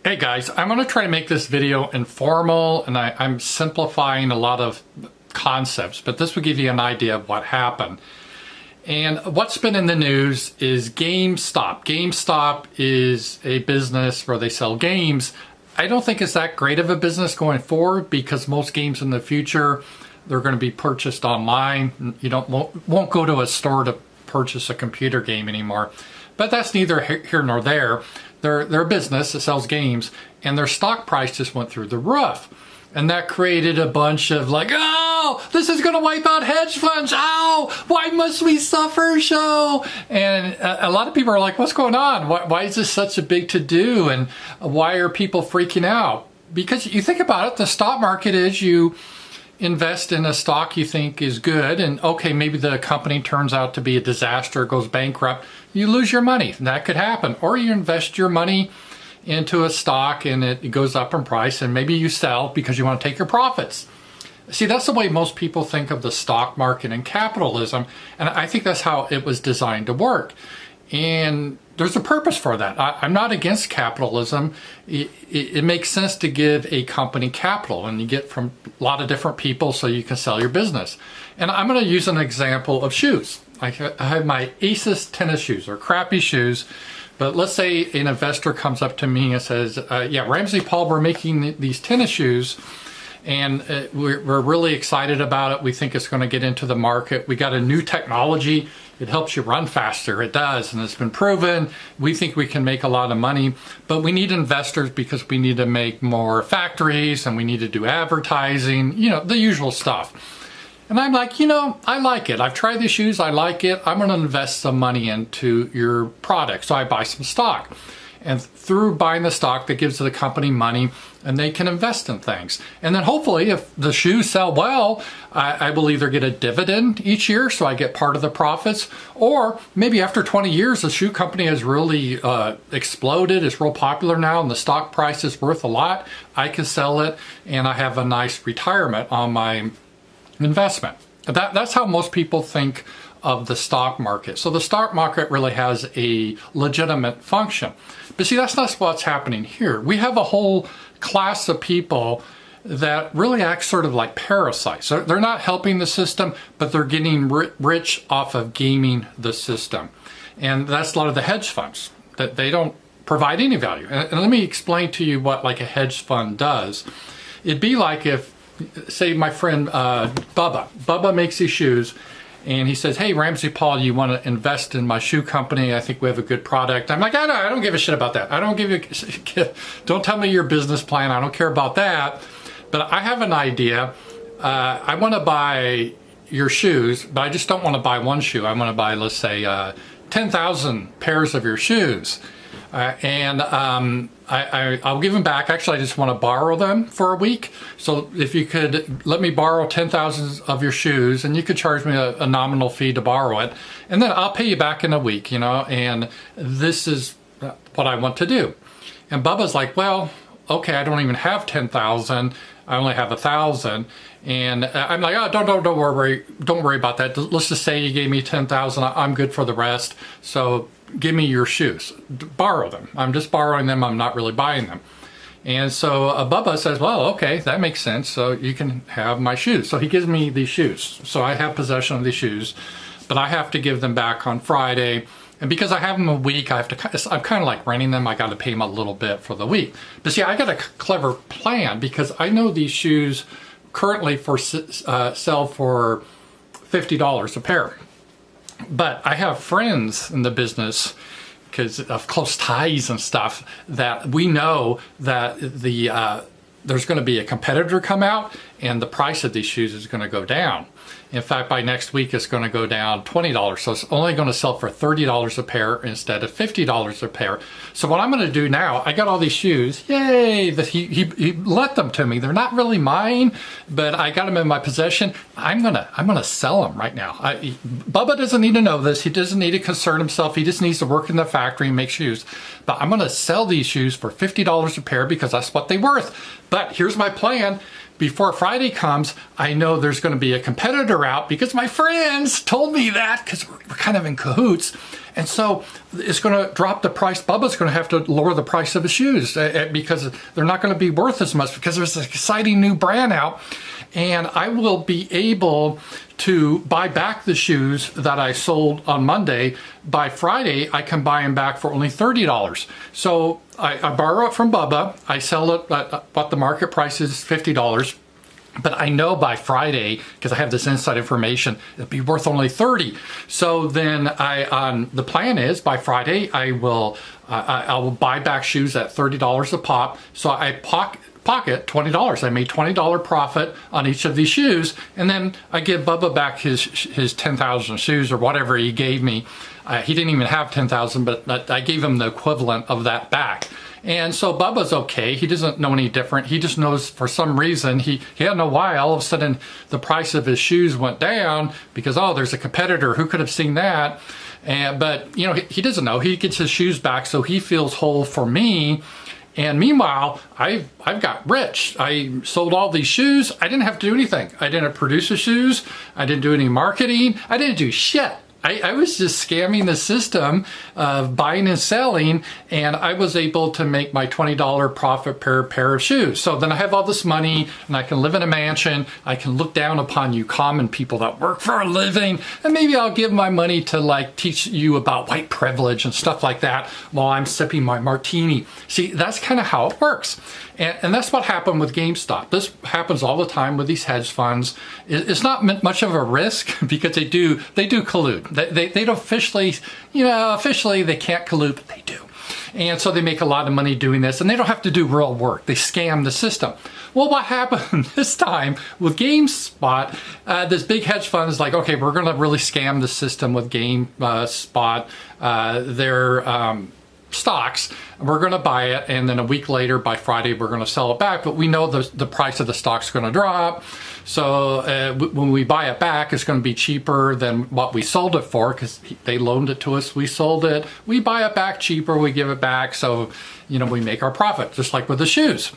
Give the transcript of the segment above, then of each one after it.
Hey guys, I'm going to try to make this video informal, and I'm simplifying a lot of concepts, but this will give you an idea of what happened. And what's been in the news is Gamestop. Gamestop is a business where they sell games. I don't think it's that great of a business going forward because most games in the future, they're going to be purchased online. You won't go to a store to purchase a computer game anymore. But that's neither here nor there. They're a business that sells games, and their stock price just went through the roof. And that created a bunch of like, oh, this is going to wipe out hedge funds. Oh, why must we suffer so? And a lot of people are like, what's going on? Why is this such a big to-do? And why are people freaking out? Because you think about it, the stock market is you invest in a stock you think is good, and okay, maybe the company turns out to be a disaster, goes bankrupt, you lose your money. That could happen. Or you invest your money into a stock and it goes up in price, and maybe you sell because you want to take your profits. See, that's the way most people think of the stock market and capitalism, and I think that's how it was designed to work. And there's a purpose for that. I'm not against capitalism. It makes sense to give a company capital, and you get from a lot of different people so you can sell your business. And I'm going to use an example of shoes. I have my Asus tennis shoes. They're crappy shoes, but let's say an investor comes up to me and says, yeah, Ramsey Paul, we're making these tennis shoes, and we're really excited about it. We think it's going to get into the market. We got a new technology. It helps you run faster. It does, and it's been proven. We think we can make a lot of money, but we need investors because we need to make more factories and we need to do advertising, you know, the usual stuff. And I'm like, you know, I like it. I've tried these shoes. I like it. I'm going to invest some money into your product. So I buy some stock. And through buying the stock, that gives the company money, and they can invest in things. And then hopefully, if the shoes sell well, I will either get a dividend each year, so I get part of the profits, or maybe after 20 years, the shoe company has really exploded. It's real popular now, and the stock price is worth a lot. I can sell it, and I have a nice retirement on my investment. That's how most people think of the stock market. So the stock market really has a legitimate function. But see, that's not what's happening here. We have a whole class of people that really act sort of like parasites. So they're not helping the system, but they're getting rich off of gaming the system. And that's a lot of the hedge funds, that they don't provide any value. And let me explain to you what like a hedge fund does. It'd be like if, say my friend Bubba makes these shoes, and he says, hey, Ramsey Paul, you want to invest in my shoe company? I think we have a good product. I'm like, I don't give a shit about that. Don't tell me your business plan. I don't care about that. But I have an idea. I want to buy your shoes, but I just don't want to buy one shoe. I want to buy, let's say, 10,000 pairs of your shoes. I'll give them back. Actually, I just want to borrow them for a week. So if you could let me borrow 10,000 of your shoes, and you could charge me a nominal fee to borrow it, and then I'll pay you back in a week, you know, and this is what I want to do. And Bubba's like, well, okay, I don't even have 10,000. I only have 1,000. And I'm like, oh, don't worry about that. Let's just say you gave me 10,000. I'm good for the rest. So give me your shoes, borrow them. I'm just borrowing them. I'm not really buying them. And so Bubba says, well, okay, that makes sense. So you can have my shoes. So he gives me these shoes. So I have possession of these shoes, but I have to give them back on Friday. And because I have them a week, I'm kind of like renting them. I got to pay them a little bit for the week. But see, I got a clever plan because I know these shoes currently sell for $50 a pair. But I have friends in the business, because of close ties and stuff, that we know that there's going to be a competitor come out and the price of these shoes is going to go down. In fact, by next week, it's going to go down $20. So it's only going to sell for $30 a pair instead of $50 a pair. So what I'm going to do now, I got all these shoes. Yay! That he lent them to me. They're not really mine, but I got them in my possession. I'm gonna sell them right now. Bubba doesn't need to know this. He doesn't need to concern himself. He just needs to work in the factory and make shoes. But I'm going to sell these shoes for $50 a pair because that's what they're worth. But here's my plan. before Friday comes, I know there's going to be a competitor out because my friends told me that, because we're kind of in cahoots. And so it's going to drop the price. Bubba's going to have to lower the price of his shoes because they're not going to be worth as much, because there's an exciting new brand out. And I will be able to buy back the shoes that I sold on Monday. By Friday, I can buy them back for only $30. So I borrow it from Bubba. I sell it at what the market price is, $50. But I know by Friday, because I have this inside information, it'll be worth only $30. So then the plan is by Friday I will buy back shoes at $30 a pop. So I pocket $20. I made $20 profit on each of these shoes, and then I give Bubba back his 10,000 shoes or whatever he gave me. He didn't even have 10,000, but I gave him the equivalent of that back. And so Bubba's okay. He doesn't know any different. He just knows for some reason, he doesn't know why, all of a sudden the price of his shoes went down because, oh, there's a competitor. Who could have seen that? But, you know, he doesn't know. He gets his shoes back, so he feels whole for me. And meanwhile, I've got rich. I sold all these shoes. I didn't have to do anything. I didn't produce the shoes. I didn't do any marketing. I didn't do shit. I was just scamming the system of buying and selling, and I was able to make my $20 profit per pair of shoes. So then I have all this money, and I can live in a mansion. I can look down upon you common people that work for a living, and maybe I'll give my money to like teach you about white privilege and stuff like that while I'm sipping my martini. See, that's kind of how it works. And that's what happened with Gamestop. This happens all the time with these hedge funds. It's not much of a risk because they do collude. They don't officially, officially they can't collude, but they do. And so they make a lot of money doing this, and they don't have to do real work. They scam the system. Well, what happened this time with GameSpot, this big hedge fund is like, okay, we're going to really scam the system with GameSpot. Their stocks, we're going to buy it, and then a week later, by Friday, we're going to sell it back, but we know the price of the stock's going to drop. So when we buy it back, it's going to be cheaper than what we sold it for, because they loaned it to us, we sold it, we buy it back cheaper, we give it back, so we make our profit, just like with the shoes.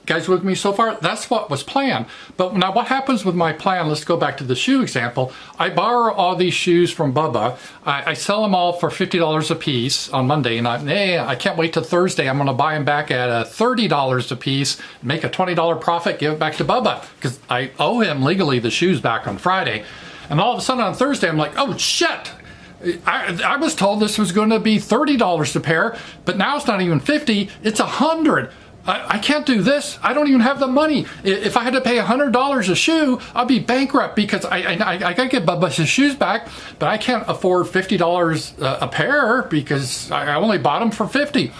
Guys with me so far? That's what was planned. But now what happens with my plan? Let's go back to the shoe example. I borrow all these shoes from Bubba. I sell them all for $50 a piece on Monday, and I can't wait till Thursday. I'm going to buy them back at $30 a piece, make a $20 profit, give it back to Bubba, because I owe him legally the shoes back on Friday. And all of a sudden on Thursday, I'm like, oh shit! I was told this was going to be $30 a pair, but now it's not even $50, it's $100. I can't do this. I don't even have the money. If I had to pay $100 a shoe, I'd be bankrupt, because I gotta get Bubba's shoes back, but I can't afford $50 a pair because I only bought them for $50.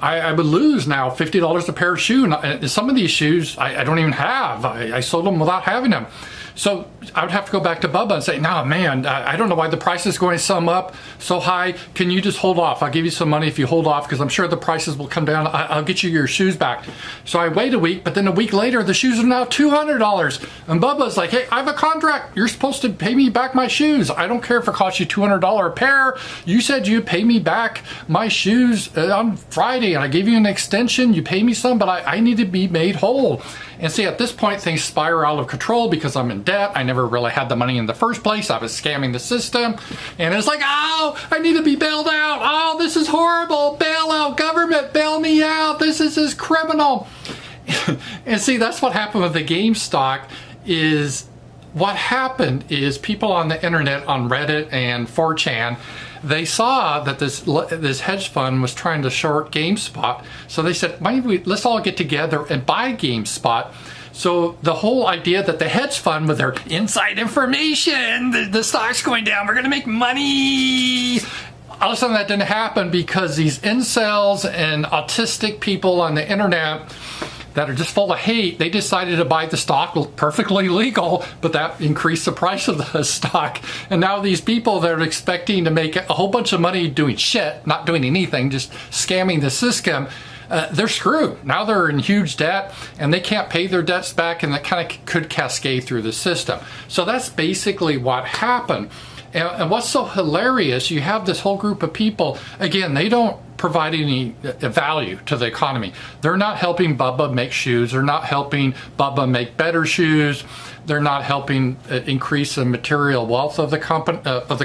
I would lose now $50 a pair of shoe. And some of these shoes I don't even have. I sold them without having them. So I would have to go back to Bubba and say, nah, man, I don't know why the price is going some up so high. Can you just hold off? I'll give you some money if you hold off, because I'm sure the prices will come down. I'll get you your shoes back. So I wait a week, but then a week later, the shoes are now $200. And Bubba's like, hey, I have a contract. You're supposed to pay me back my shoes. I don't care if it costs you $200 a pair. You said you'd pay me back my shoes on Friday, and I gave you an extension. You pay me some, but I need to be made whole. And see, at this point, things spiral out of control because I'm in debt. I never really had the money in the first place. I was scamming the system. And it's like, oh, I need to be bailed out. Oh, this is horrible. Bail out, government, bail me out. This is criminal. And see, that's what happened with the GameStop. What happened is people on the internet, on Reddit and 4chan, they saw that this hedge fund was trying to short GameSpot. So they said, let's all get together and buy GameSpot. So the whole idea that the hedge fund, with their inside information, the stock's going down, we're going to make money. All of a sudden that didn't happen, because these incels and autistic people on the internet that are just full of hate, they decided to buy the stock, perfectly legal, but that increased the price of the stock. And now these people that are expecting to make a whole bunch of money doing shit, not doing anything, just scamming the system, they're screwed. Now they're in huge debt, and they can't pay their debts back, and that kind of could cascade through the system. So that's basically what happened. And what's so hilarious, you have this whole group of people, again, they don't providing any value to the economy. They're not helping Bubba make shoes. They're not helping Bubba make better shoes. They're not helping increase the material wealth of the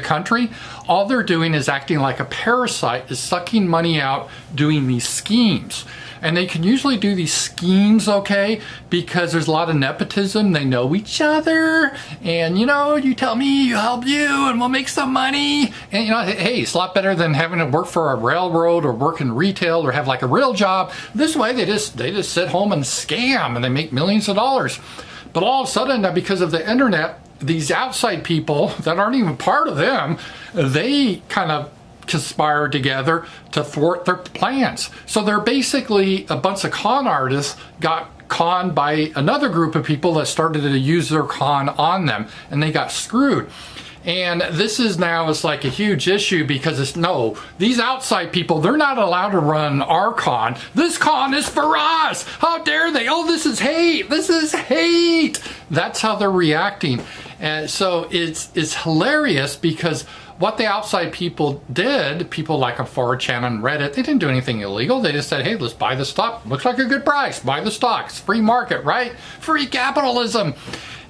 country. All they're doing is acting like a parasite, is sucking money out, doing these schemes. And they can usually do these schemes, okay, because there's a lot of nepotism. They know each other, and you know, you tell me, you help you, and we'll make some money. And you know, hey, it's a lot better than having to work for a railroad or work in retail or have like a real job. This way, they just sit home and scam, and they make millions of dollars. But all of a sudden, because of the internet, these outside people that aren't even part of them, they kind of conspire together to thwart their plans. So they're basically a bunch of con artists got conned by another group of people that started to use their con on them, and they got screwed. And this is now, it's like a huge issue because it's no, these outside people, they're not allowed to run our con. This con is for us. How dare they? Oh, this is hate. This is hate. That's how they're reacting. And so it's hilarious because what the outside people did, people like on 4chan and Reddit, they didn't do anything illegal. They just said, hey, let's buy the stock. Looks like a good price. Buy the stock. It's free market, right? Free capitalism.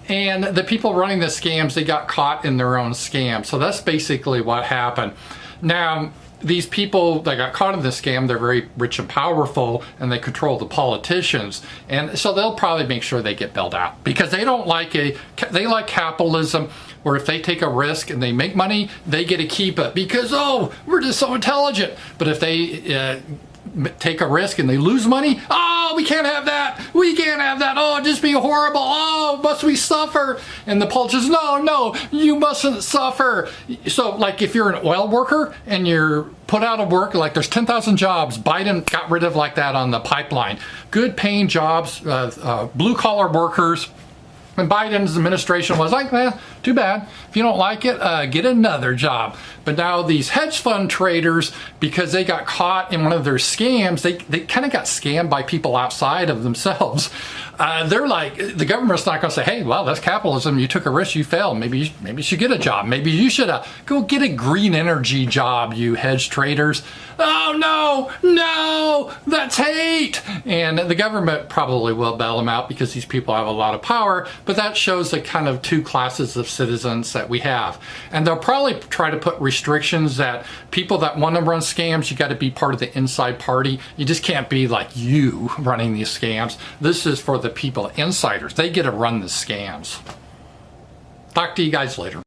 And the people running the scams, they got caught in their own scam. So that's basically what happened. Now, these people that got caught in this scam, they're very rich and powerful, and they control the politicians. And so they'll probably make sure they get bailed out because they don't like they like capitalism, where if they take a risk and they make money, they get to keep it because, oh, we're just so intelligent. But if they take a risk and they lose money, oh, we can't have that. We can't have that. Oh, just be horrible. Oh, must we suffer? And the politicians, no, you mustn't suffer. So like if you're an oil worker and you're put out of work, like there's 10,000 jobs Biden got rid of like that on the pipeline. Good paying jobs, blue collar workers. And Biden's administration was like, too bad. If you don't like it, get another job. But now these hedge fund traders, because they got caught in one of their scams, they kind of got scammed by people outside of themselves. They're like, the government's not going to say, hey, well, that's capitalism. You took a risk, you failed. Maybe you should get a job. Maybe you should go get a green energy job, you hedge traders. Oh, no, that's hate. And the government probably will bail them out because these people have a lot of power. But that shows the kind of two classes of citizens that we have. And they'll probably try to put restrictions that people that want to run scams, you got to be part of the inside party. You just can't be like you running these scams. This is for the people, insiders. They get to run the scams. Talk to you guys later.